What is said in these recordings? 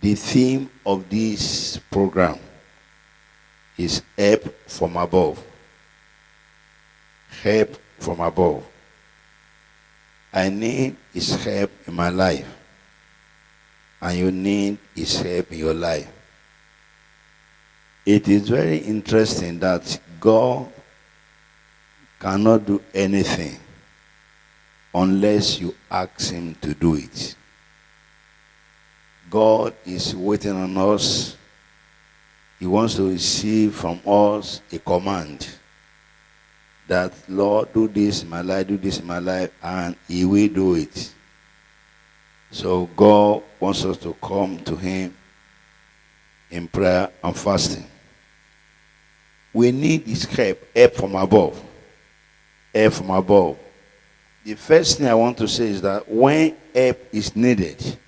The theme of this program is help from above. Help from above. I need his help in my life. And you need his help in your life. It is very interesting that God cannot do anything unless you ask him to do it. God is waiting on us. He wants to receive from us a command that, Lord, do this in my life, do this in my life, and he will do it. So God wants us to come to him in prayer and fasting. We need his help from above. Help from above. The first thing I want to say is that when help is needed,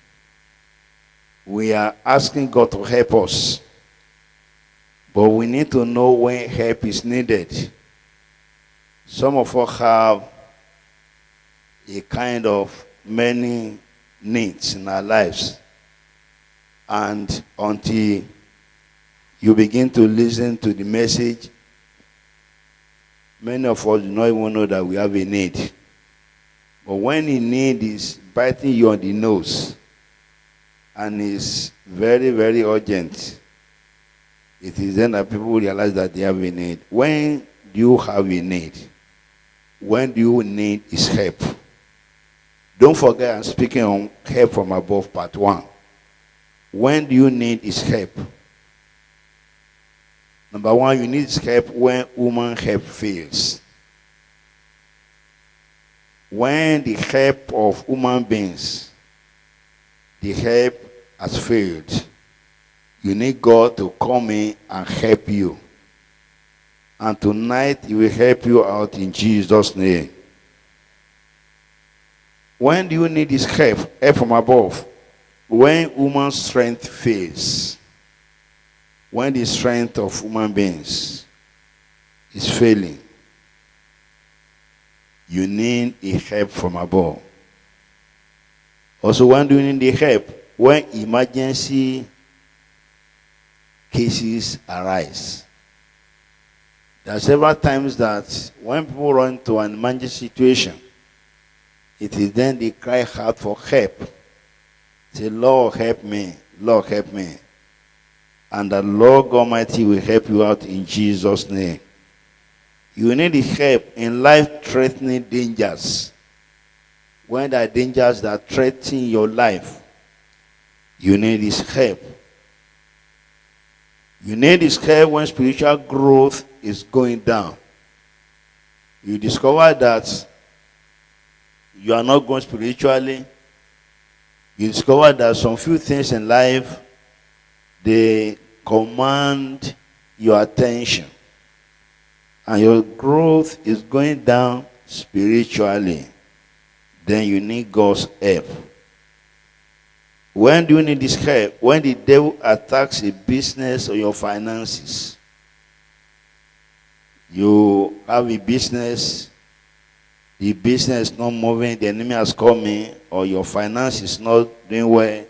we are asking God to help us. But we need to know when help is needed. Some of us have a kind of many needs in our lives. And until you begin to listen to the message, many of us do not even know that we have a need. But when the need is biting you on the nose and is very, very urgent, it is then that people realize that they have a need. When do you have a need? When do you need his help? Don't forget, I'm speaking on help from above, part 1. When do you need his help? Number 1, you need his help when human help fails. When the help of human beings, the help has failed, you need God to come in and help you. And tonight, he will help you out in Jesus' name. When do you need his help? Help from above. When human strength fails. When the strength of human beings is failing. You need a help from above. Also, when do you need the help? When emergency cases arise. There are several times that when people run into an emergency situation, it is then they cry out for help. Say, Lord, help me. Lord, help me. And the Lord Almighty will help you out in Jesus' name. You need his help in life-threatening dangers. When there are dangers that threaten your life, you need his help. You need his help when spiritual growth is going down. You discover that you are not going spiritually. You discover that some few things in life, they command your attention. And your growth is going down spiritually. Then you need God's help. When do you need this help? When the devil attacks a business or your finances. You have a business, the business is not moving, the enemy has come in, or your finance is not doing well,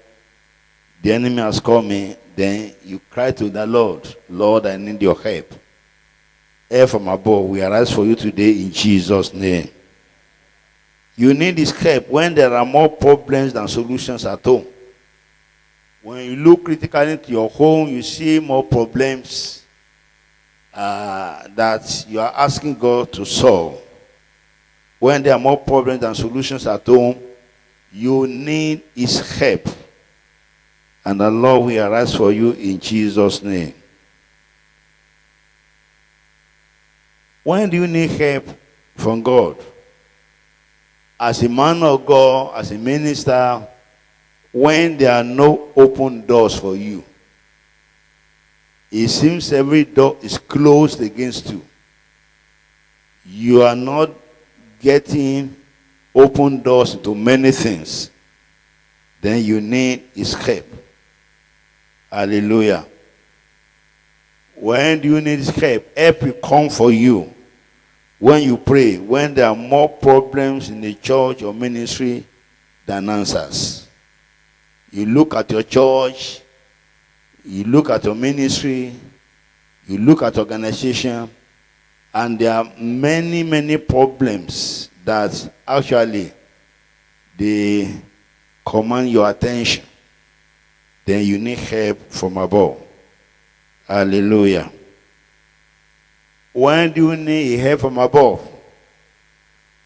the enemy has come in, then you cry to the Lord, Lord, I need your help. Help from above, we arise for you today in Jesus' name. You need this help when there are more problems than solutions at home. When you look critically into your home, you see more problems that you are asking God to solve. When there are more problems than solutions at home, you need his help. And the Lord will arise for you in Jesus' name. When do you need help from God? As a man of God, as a minister, when there are no open doors for you, it seems every door is closed against you. You are not getting open doors to many things. Then you need his help. Hallelujah. When do you need his help? Help will come for you. When you pray, when there are more problems in the church or ministry than answers. You look at your church, You look at your ministry, you look at organization, and there are many, many problems that actually they command your attention. Then you need help from above. Hallelujah. When do you need help from above?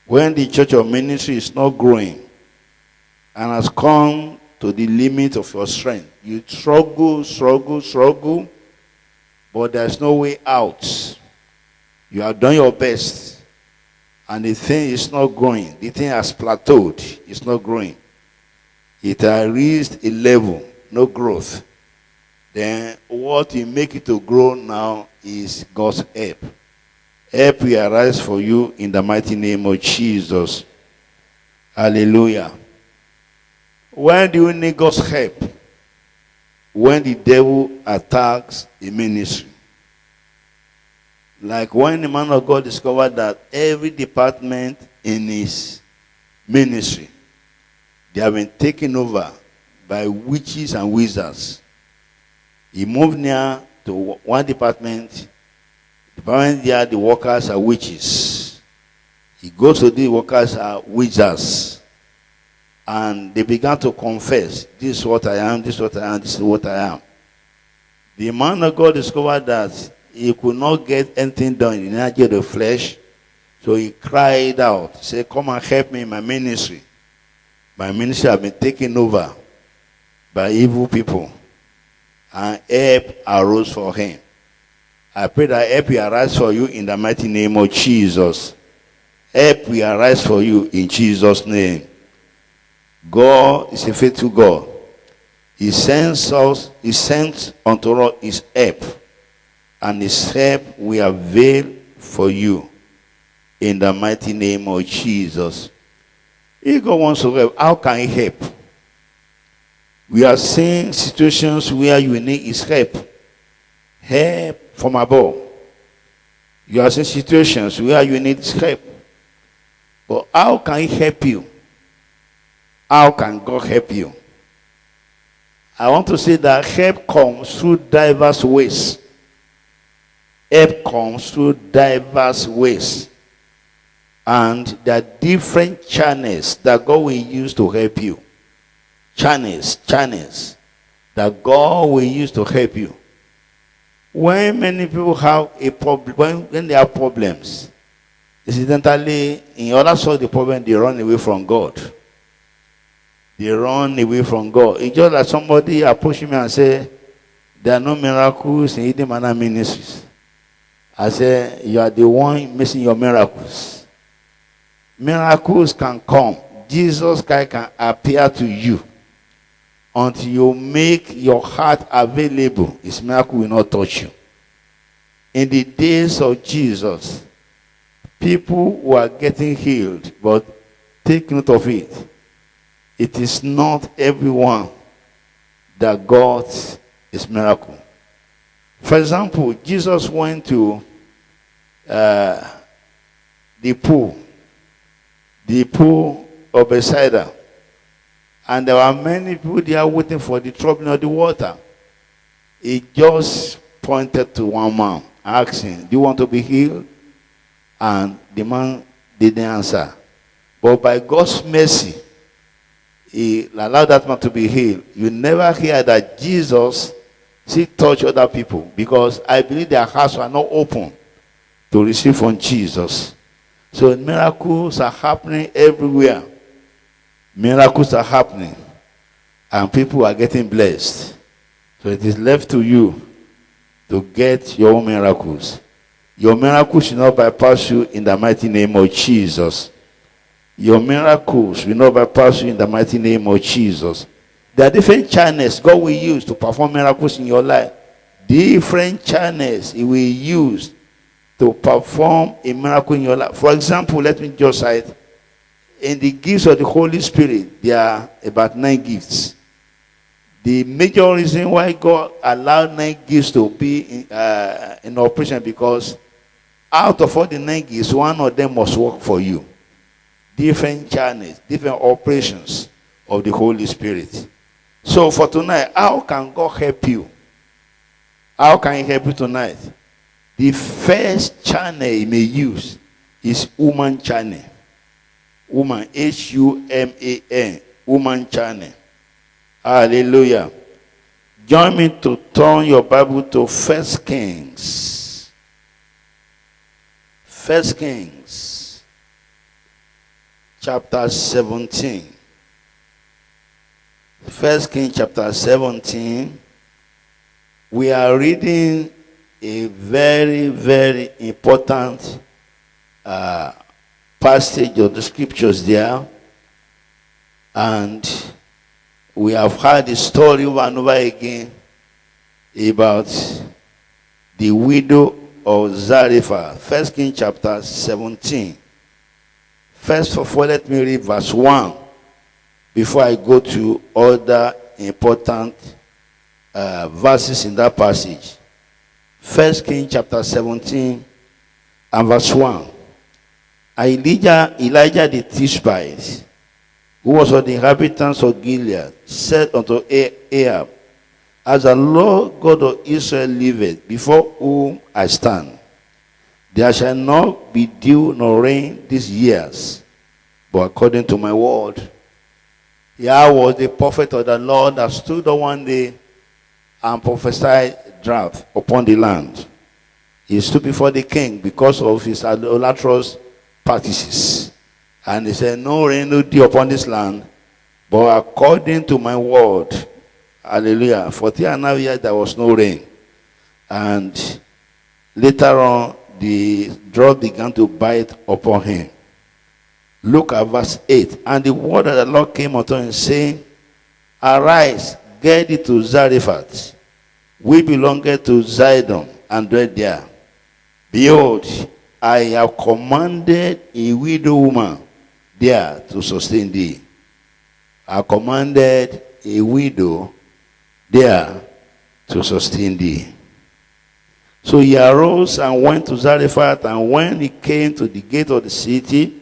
When the church or ministry is not growing and has come to the limit of your strength. You struggle, but there's no way out. You have done your best, and the thing is not growing. The thing has plateaued. It's not growing. It has reached a level, no growth. Then what will make it to grow now is God's help. Help will arise for you in the mighty name of Jesus. Hallelujah. When do you need God's help? When the devil attacks a ministry. Like when the man of God discovered that every department in his ministry, they have been taken over by witches and wizards. He moved near to one department. There, the workers are witches. He goes to the workers are wizards. And they began to confess, this is what I am, this is what I am, this is what I am. The man of God discovered that he could not get anything done in the energy of the flesh. So he cried out, he said, come and help me in my ministry. My ministry has been taken over by evil people. And help arose for him. I pray that help will arise for you in the mighty name of Jesus. Help will arise for you in Jesus' name. God is a faithful God. He sends unto us his help, and his help will avail for you in the mighty name of Jesus. If God wants to help, how can he help? We are seeing situations where you need his help. Help from above. You are seeing situations where you need his help. But how can he help you? How can God help you? I want to say that help comes through diverse ways. Help comes through diverse ways. And there are different channels that God will use to help you. Channels that God will use to help you. When many people have a problem, when they have problems, incidentally, in order to solve the problem, they run away from God. They run away from God. It's just like somebody approaching me and say, there are no miracles in Hidden Manna Ministries. I say, you are the one missing your miracles. Miracles can come. Jesus Christ can appear to you. Until you make your heart available, his miracle will not touch you. In the days of Jesus, people were getting healed, but take note of it. It is not everyone that got his miracle. For example, Jesus went to the pool of Bethesda. And there were many people there waiting for the troubling of the water. He just pointed to one man, asking, do you want to be healed? And the man didn't answer. But by God's mercy, he allowed that man to be healed. You never hear that Jesus touch other people, because I believe their hearts were not open to receive from Jesus. So miracles are happening everywhere. Miracles are happening, and people are getting blessed. So it is left to you to get your own miracles. Your miracles should not bypass you in the mighty name of Jesus. Your miracles will not bypass you in the mighty name of Jesus. There are different channels God will use to perform miracles in your life. Different channels He will use to perform a miracle in your life. For example, let me just cite, in the gifts of the Holy Spirit, there are about 9 gifts. The major reason why God allowed 9 gifts to be in operation, because out of all the 9 gifts, one of them must work for you. Different channels, different operations of the Holy Spirit. So for tonight, how can God help you? How can I help you tonight? The first channel you may use is woman channel. Woman, Human, woman channel. Hallelujah. Join me to turn your Bible to 1 Kings. 1 Kings chapter 17. 1 Kings chapter 17. We are reading a very, very important passage of the scriptures there. And we have heard the story over and over again about the widow of Zarephath. 1 Kings chapter 17. First of all, let me read verse 1 before I go to other important verses in that passage. 1 Kings chapter 17 and verse 1. Elijah the Tishbite, who was of the inhabitants of Gilead, said unto Ahab, as the Lord God of Israel liveth, before whom I stand, there shall not be dew nor rain these years, but according to my word. Here was the prophet of the Lord that stood up one day and prophesied drought upon the land. He stood before the king because of his idolatrous practices. And he said, no rain, no dew upon this land, but according to my word. Hallelujah. For 3.5 years there was no rain. And later on, the drought began to bite upon him. Look at verse 8. And the word of the Lord came unto him, saying, arise, get thee to Zarephath, which belongeth to Zidon, and dwell there. Behold, I have commanded a widow woman there to sustain thee. I commanded a widow there to sustain thee. So he arose and went to Zarephath, and when he came to the gate of the city,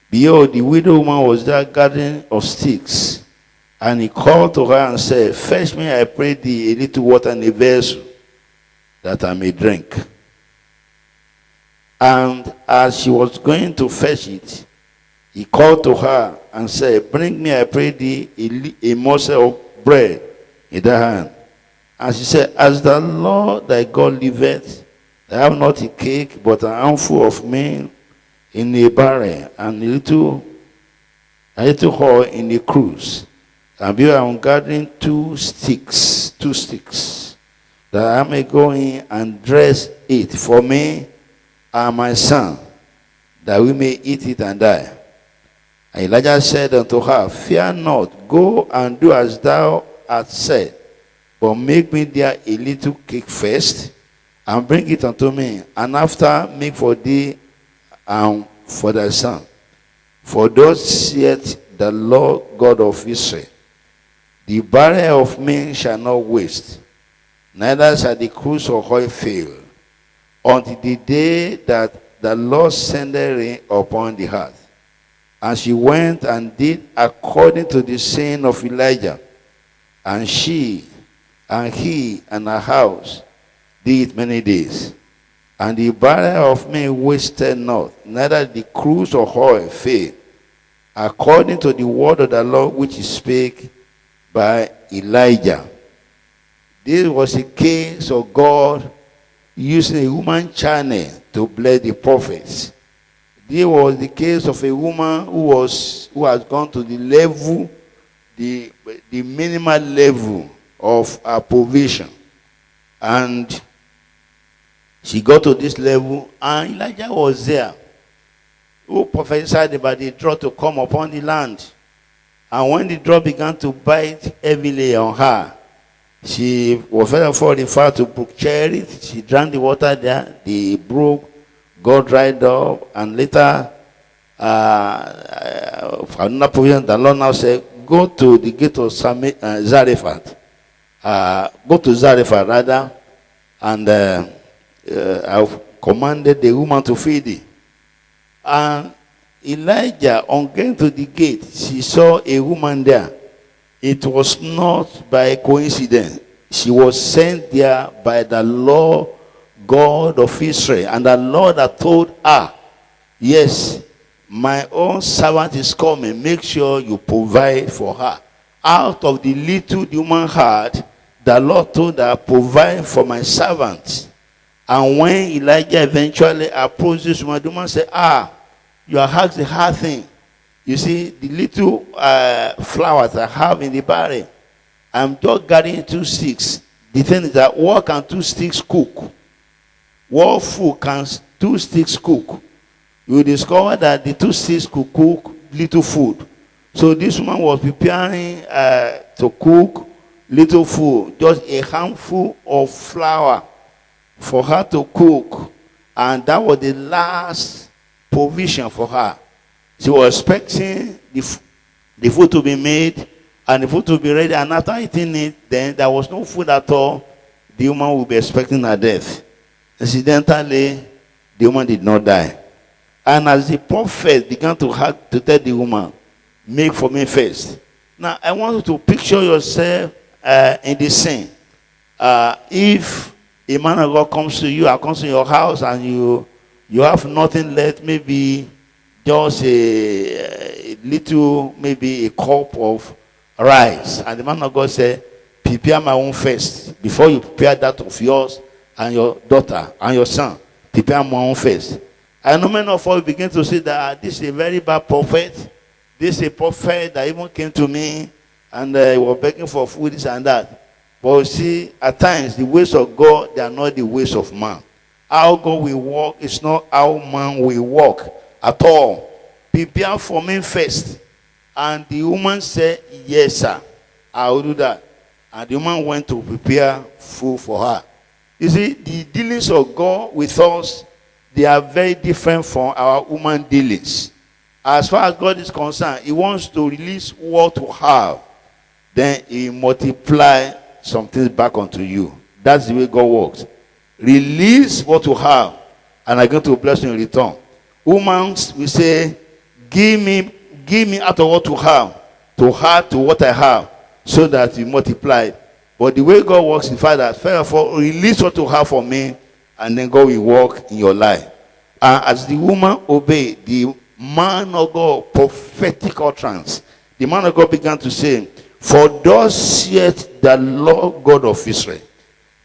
behold, the widow woman was there gathering of sticks. And he called to her and said, fetch me, I pray thee, a little water in a vessel, that I may drink. And as she was going to fetch it, he called to her and said, bring me, I pray thee, a morsel of bread in thy hand. And she said, as the Lord thy God liveth, I have not a cake, but an handful of meal in a barrel, and a little oil in a cruse. And behold, I am gathering two sticks, that I may go in and dress it for me and my son, that we may eat it and die. And Elijah said unto her, fear not, go and do as thou hast said, but make me there a little cake first, and bring it unto me, and after make for thee and for thy son. For thus saith the Lord God of Israel, the barrel of men shall not waste, neither shall the cruse of oil fail, until the day that the Lord sendeth rain upon the earth. And she went and did according to the saying of Elijah. And she, and he, and her house did it many days. And the barrel of men wasted not, neither the cruse of oil failed, according to the word of the Lord which he spake by Elijah. This was a case of God using a woman channel to bless the prophets. This was the case of a woman who has gone to the level, the minimal level of her provision. And she got to this level, and Elijah was there, who prophesied about the drought to come upon the land. And when the drought began to bite heavily on her, she was first of all referred to Brook Cherith. She drank the water there. The brook got dried up, and later, for another provision, the Lord now said, go to the gate of Zarephath. Go to Zarephath, rather, and I've commanded the woman to feed thee. And Elijah, on getting to the gate, she saw a woman there. It was not by coincidence. she was sent there by the Lord God of Israel. And the Lord had told her, yes, my own servant is coming. Make sure you provide for her. Out of the little the woman had, the Lord told her, provide for my servant. And when Elijah eventually approached this woman, the woman said, you are asking the hard thing. You see, the little flowers I have in the barrel, I'm just gathering 2 sticks. The thing is that what can 2 sticks cook? What food can 2 sticks cook? You will discover that the 2 sticks could cook little food. So this woman was preparing to cook little food, just a handful of flour for her to cook. And that was the last provision for her. She was expecting the food to be made and the food to be ready. And after eating it, then there was no food at all. The woman will be expecting her death. Incidentally, the woman did not die. And as the prophet began to tell the woman, make for me first. Now, I want you to picture yourself in the scene. If a man of God comes to you, or comes to your house, and you have nothing left, maybe just a little, maybe a cup of rice, and the man of God said, prepare my own first. Before you prepare that of yours and your daughter and your son, prepare my own first. And no man of all begin to say that this is a very bad prophet. This is a prophet that even came to me and he was begging for food, this and that. But you see, at times, the ways of God, they are not the ways of man. How God will walk is not how man will walk at all. Prepare for me first. And the woman said, yes, sir, I will do that. And the woman went to prepare food for her. You see, the dealings of God with us, they are very different from our human dealings. As far as God is concerned, he wants to release what we have. Then he multiply some things back onto you. That's the way God works. Release what you have, and I'm going to bless you in return. Humans, we say, give me out of what you have, to add to what I have, so that you multiply. But the way God works is that, first of all, release what you have for me, and then God will work in your life. And as the woman obeyed, the man of God, prophetic utterance, the man of God began to say, for thus saith the Lord God of Israel,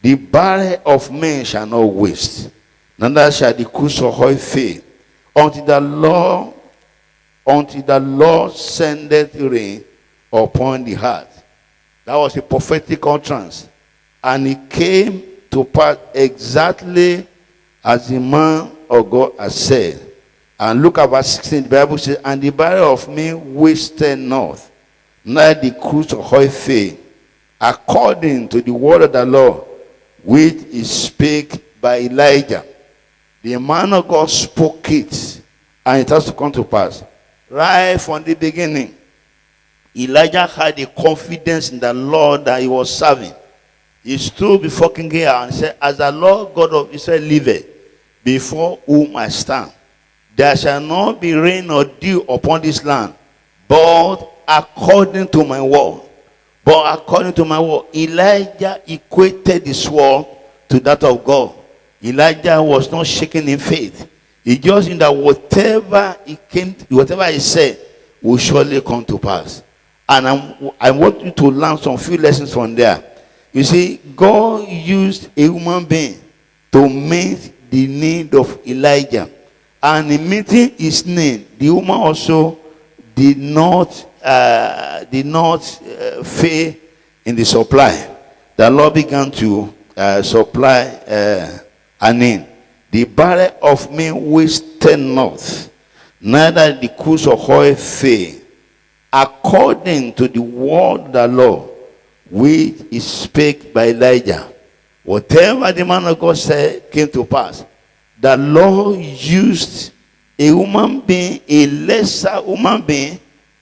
the barrel of men shall not waste, neither shall the cruse of oil fail, until the Lord sendeth rain upon the earth. That was a prophetic utterance. And it came to pass exactly as the man of God has said. And look at verse 16, the Bible says, and the barrel of men wasted not, neither the cruse of oil fail, according to the word of the Lord, which is spake by Elijah. The man of God spoke it, and it has to come to pass. Right from the beginning, Elijah had a confidence in the Lord that he was serving. He stood before King Ahab and said, as the Lord God of Israel liveth, before whom I stand, there shall not be rain or dew upon this land, but according to my word. But according to my word, Elijah equated his word to that of God. Elijah was not shaken in faith. He just knew that whatever he said will surely come to pass. And I want you to learn some few lessons from there. You see, God used a human being to meet the need of Elijah. And in meeting his need, the woman also did not fail in the supply. The Lord began to supply a need. The barrel of me wasted not, neither the cruse of oil fail, according to the word of the Lord, which is spake by Elijah. Whatever the man of God said came to pass. The Lord used a human being, a lesser human being,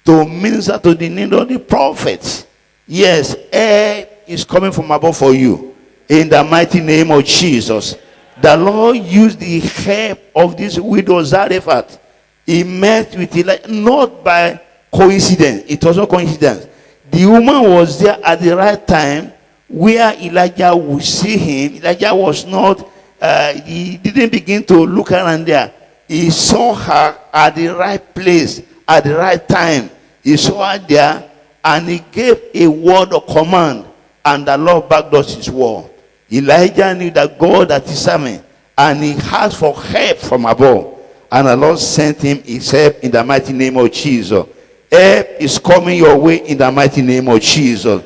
to minister to the need of the prophet. Yes, air is coming from above for you. In the mighty name of Jesus. The Lord used the help of this widow Zarephath. He met with Elijah, not by coincidence. It was not coincidence. The woman was there at the right time where Elijah would see him, Elijah was not, he didn't begin to look around there. He saw her at the right place, at the right time. He saw her there, and he gave a word of command, and the Lord backed up his word. Elijah knew that God that is serving, and he asked for help from above. And the Lord sent him his help in the mighty name of Jesus. Help is coming your way in the mighty name of Jesus.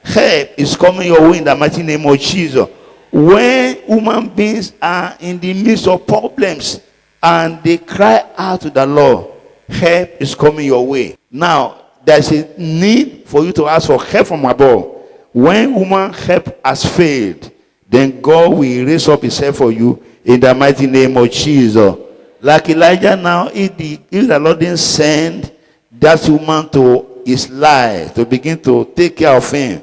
Help is coming your way in the mighty name of Jesus. When human beings are in the midst of problems and they cry out to the Lord, help is coming your way. Now, there's a need for you to ask for help from above. When human help has failed, then God will raise up his help for you in the mighty name of Jesus. Like Elijah now, if the Lord didn't send that woman to his life to begin to take care of him,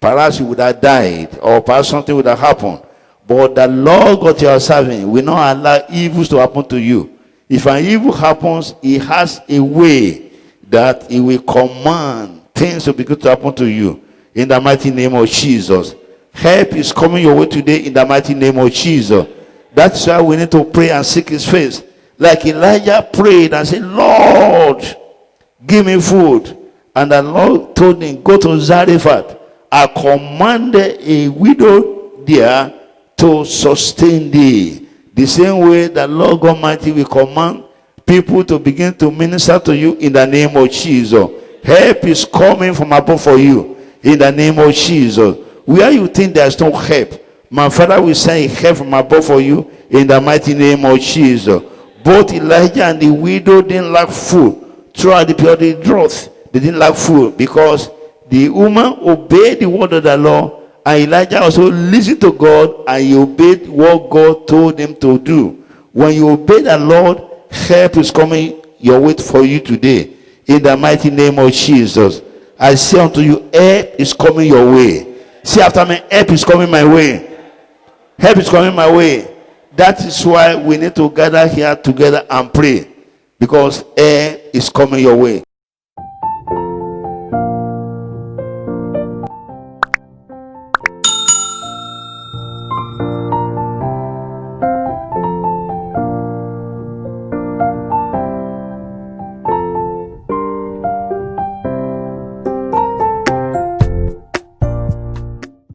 perhaps he would have died, or perhaps something would have happened. But the Lord God you are serving will not allow evils to happen to you. If an evil happens, he has a way that he will command things to begin to happen to you in the mighty name of Jesus. Help is coming your way today in the mighty name of Jesus. That's why we need to pray and seek his face. Like Elijah prayed and said, Lord, give me food. And the Lord told him, go to Zarephath. I commanded a widow there to sustain thee. The same way the Lord Almighty will command people to begin to minister to you in the name of Jesus. Help is coming from above for you in the name of Jesus. Where you think there's no help, my Father will send help from above for you in the mighty name of Jesus. Both Elijah and the widow didn't lack food throughout the period of the drought. They didn't lack food because the woman obeyed the word of the Lord, and Elijah also listened to God, and he obeyed what God told him to do. When you obey the Lord, help is coming your way for you today in the mighty name of Jesus. I say unto you, help is coming your way. See after me, help is coming my way. Help is coming my way. That is why we need to gather here together and pray, because help is coming your way.